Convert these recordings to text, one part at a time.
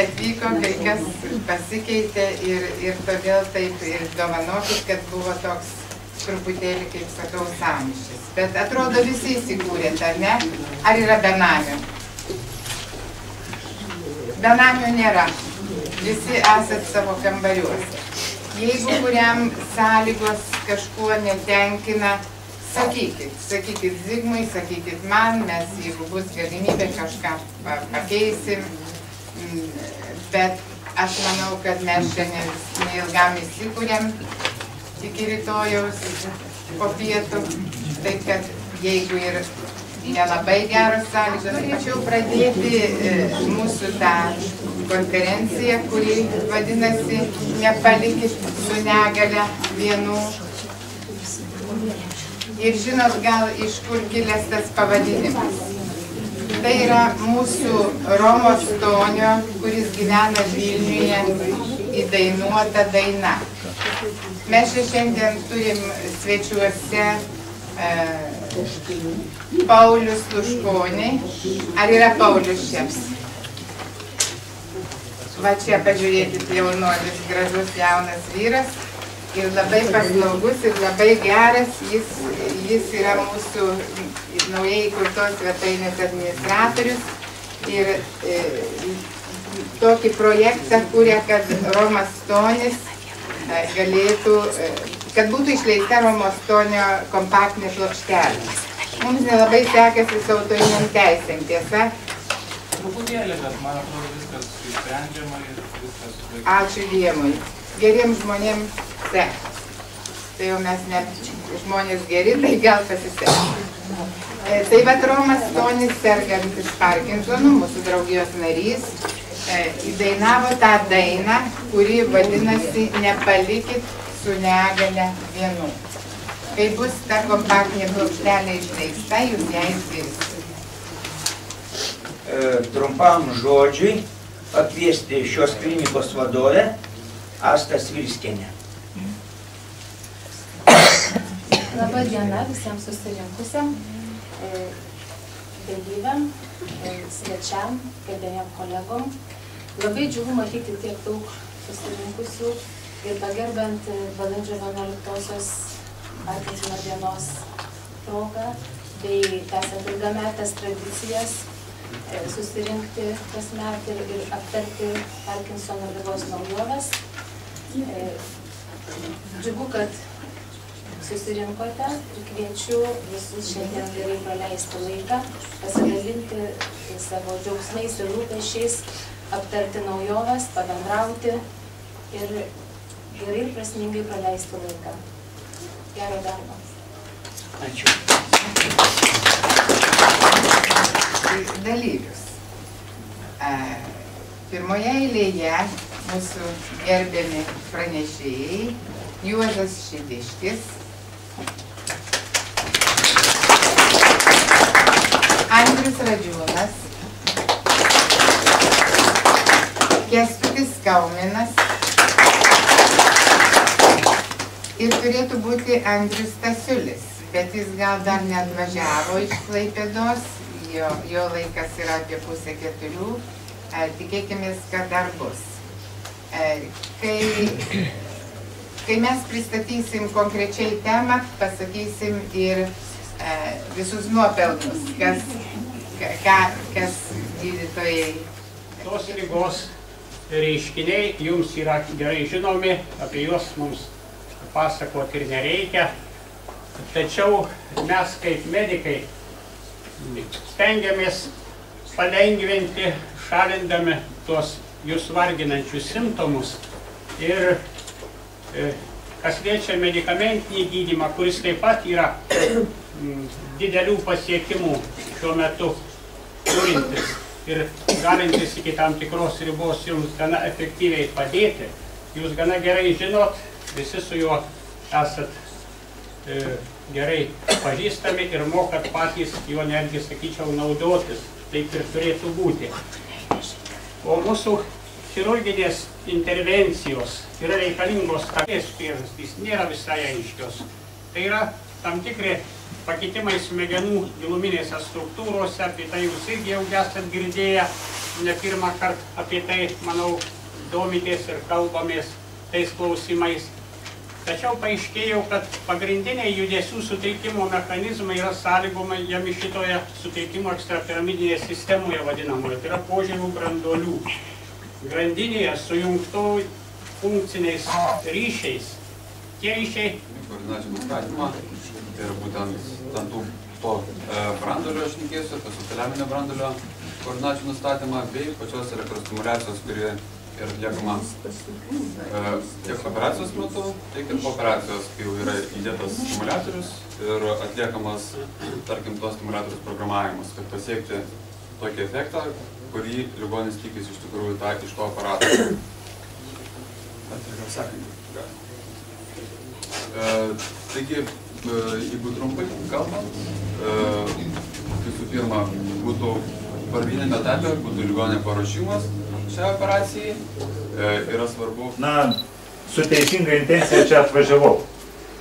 neatvyko, kai kas pasikeitė ir todėl taip ir dovanokit, kad buvo toks truputėlį, kaip sakau, sąmyšis. Bet atrodo visi įsikūrėt, ar ne? Ar yra benamių? Benamių nėra. Visi esat savo kambariuose. Jeigu kuriam sąlygos kažkuo netenkina, sakykit Zigmui, sakykit man, mes jeigu bus galimybė kažką pakeisim. Bet aš manau, kad mes čia neilgam įsikūrėm iki rytojaus po pietų, taip kad jeigu ir nelabai geros sąlygos, norėčiau pradėti mūsų tą konferenciją, kuri vadinasi Nepalikit su negale vienų. Ir žinot gal iš kur kilęs tas pavadinimas. Tai yra mūsų Romo Stonio, kuris gyvena Vilniuje, įdainuota daina. Mes čia šiandien turim svečiuose Paulius Luškonį. Ar yra Paulius čia? Va čia pažiūrėkit, jaunuolis, gražus jaunas vyras. Ir labai paslaugus ir labai geras. Jis yra mūsų naujai įkurtos svetainės administratorius. Ir tokį projektą kūrė, kad Romas Stonis galėtų, kad būtų išleista Romo Stonio kompaktinė plokštelė. Mums nelabai sekasi su autoriniam teisėm, tiesa? Truputėlį, bet man atrodo viskas išsprendžiama ir viskas suveikia. Ačiū Dievui. Geriems žmonėms sekasi. Tai jau mes ne žmonės geri, tai gal pasiseks. Tai vat Romas Stonis, sergantis Parkinsonu, mūsų draugijos narys, įdainavo tą dainą, kuri vadinasi Nepalikit su negale vienų. Kai bus ta kompaktinė plokštelė išleista, jūs ją išgirsite. Trumpam žodžiui pakviesti šios klinikos vadovę Astą Svirskienę. Labą dieną visiems susirinkusiam dalyviam, svečiam, gerbėmiem kolegom. Labai džiugu matyti tiek daug susirinkusių ir pagerbant balandžio 11-osios Parkinsono dienos progą, bei tęsiant ilgametės tradicijas susirinkti kasmet ir aptarti Parkinsono ligos naujoves. Džiugu, kad susirinkote ir kviečiu visus šiandien gerai praleisti laiką, pasidalinti savo džiaugsmais ir rūpesčiais, aptarti naujoves, pabendrauti ir gerai ir prasmingai praleisti laiką. Gero darbo. Ačiū. Dalyvius. Pirmoje eilėje mūsų gerbiami pranešėjai Juozas Šidiškis, Andrius Radžiūnas, Kęstutis Kauminas ir turėtų būti Andrius Stasiulis, bet jis gal dar neatvažiavo iš Klaipėdos, jo laikas yra apie 3:30, tikėkimės, kad dar bus. Kai mes pristatysim konkrečiai temą, pasakysim ir visus nuopelnus, kas gydytojai. Tos ligos reiškiniai jums yra gerai žinomi, apie juos mums pasakoti ir nereikia. Tačiau mes kaip medikai stengiamės palengvinti, šalindami tuos jūs varginančius simptomus. Ir kas liečia medikamentinį gydymą, kuris taip pat yra didelių pasiekimų šiuo metu turintis ir galintis iki tam tikros ribos jums gana efektyviai padėti, jūs gana gerai žinot, visi su juo esat gerai pažįstami ir mokat patys juo netgi, sakyčiau, naudotis, taip ir turėtų būti. O mūsų chirurginės intervencijos yra reikalingos karės priežastys, nėra visai aiškios. Tai yra tam tikri pakitimai smegenų giluminėse struktūrose, apie tai jūs irgi jau esat girdėję. ne pirmą kartą apie tai, manau, domitės ir kalbamės tais klausimais. Tačiau paaiškėjo, kad pagrindiniai judesių suteikimo mechanizmai yra sąlygojami šitoje suteikimo ekstrapiramidinėje sistemoje vadinamoje. Tai yra požemių branduolių grandinėje sujungtų funkciniais ryšiais. Tie ryšiai koordinačių nustatymą ir būtent ant to branduolio aš šnekėsiu, apie subtiliaminio branduolio koordinačių nustatymą bei pačios elektrostimuliacijos, kuri ir atliekama tiek operacijos metu, tiek ir po operacijos, kai jau yra įdėtas stimuliatorius ir atliekamas, tarkim, tos stimuliatorius programavimas, kad pasiekti tokį efektą, kurį ligonis tikisi iš tikrųjų iš to aparato. Taigi, jeigu trumpai kalbant, visų pirma, būtų pradiniame etape, būtų ligoninė paruošimas šią operacijai, yra svarbu. Na, su teisinga intencija čia atvažiavau,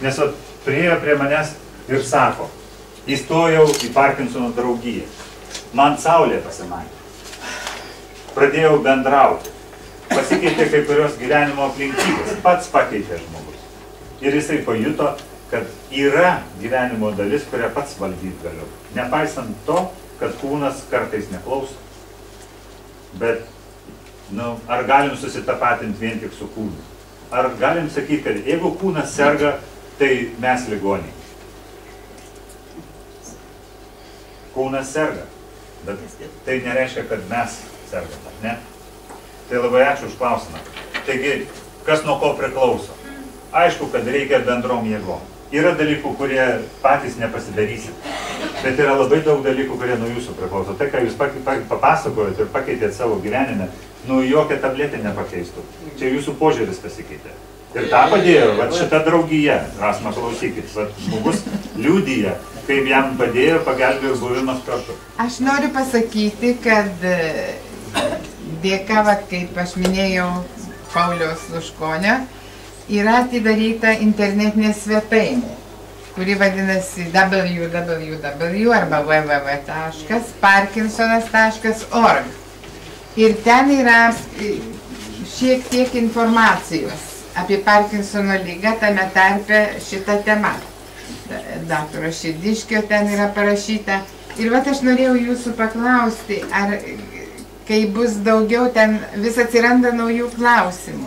nes priėjo prie manęs ir sako, įstojau į Parkinsono draugiją, man saulė pasimatė, pradėjau bendrauti, pasikeitė kai kurios gyvenimo aplinkybės, pats pakeitė žmogus. Ir jisai pajuto, kad yra gyvenimo dalis, kurią pats valdyti galiu. Nepaisant to, kad kūnas kartais neklauso. Bet, ar galim susitapatinti vien tik su kūnu? Ar galim sakyti, kad jeigu kūnas serga, tai mes ligoniai? Kūnas serga, bet tai nereiškia, kad mes sergame, ne? Tai labai ačiū už klausimą. Taigi, kas nuo ko priklauso? Aišku, kad reikia bendrom jėgom. Yra dalykų, kurie patys nepasidarysit, bet yra labai daug dalykų, kurie nuo jūsų priklauso. Tai, ką jūs papasakojot ir pakeitėt savo gyvenime, jokią tabletę nepakeistų. Čia jūsų požiūris pasikeitė. Ir tą padėjo, šita draugija, Rasma, klausykit, žmogus liudija, kaip jam padėjo, pagelbėjo buvimas kartu. Aš noriu pasakyti, kad dėka, kaip aš minėjau, Pauliaus Luškonio, yra atidaryta internetinė svetainė, kuri vadinasi www arba www.parkinsonas.org. Ir ten yra šiek tiek informacijos apie Parkinsono ligą, tame tarpe šitą temą. Daktaro Širdiškio ten yra parašyta. Ir aš norėjau jūsų paklausti, ar kai bus daugiau, ten vis atsiranda naujų klausimų.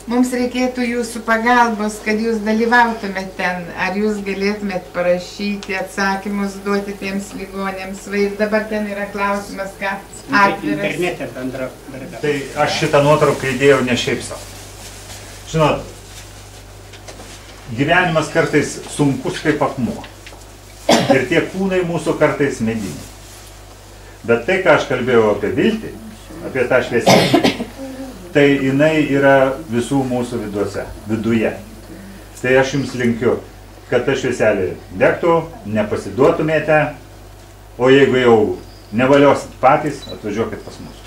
Mums reikėtų jūsų pagalbos, kad jūs dalyvautumėt ten, ar jūs galėtumėt parašyti atsakymus, duoti tiems ligonėms. Ir dabar ten yra klausimas, ką atviras. Internete bendra. Tai aš šitą nuotrauką įdėjau ne šiaip savo. Žinot, gyvenimas kartais sunkus kaip akmuo. Ir tie kūnai mūsų kartais mediniai. Bet tai, ką aš kalbėjau apie viltį, apie tą šviesybę, tai jinai yra visų mūsų viduje. Tai aš jums linkiu, kad ta švieselė degtų, nepasiduotumėte, o jeigu jau nevaliosit patys, atvažiuokit pas mus.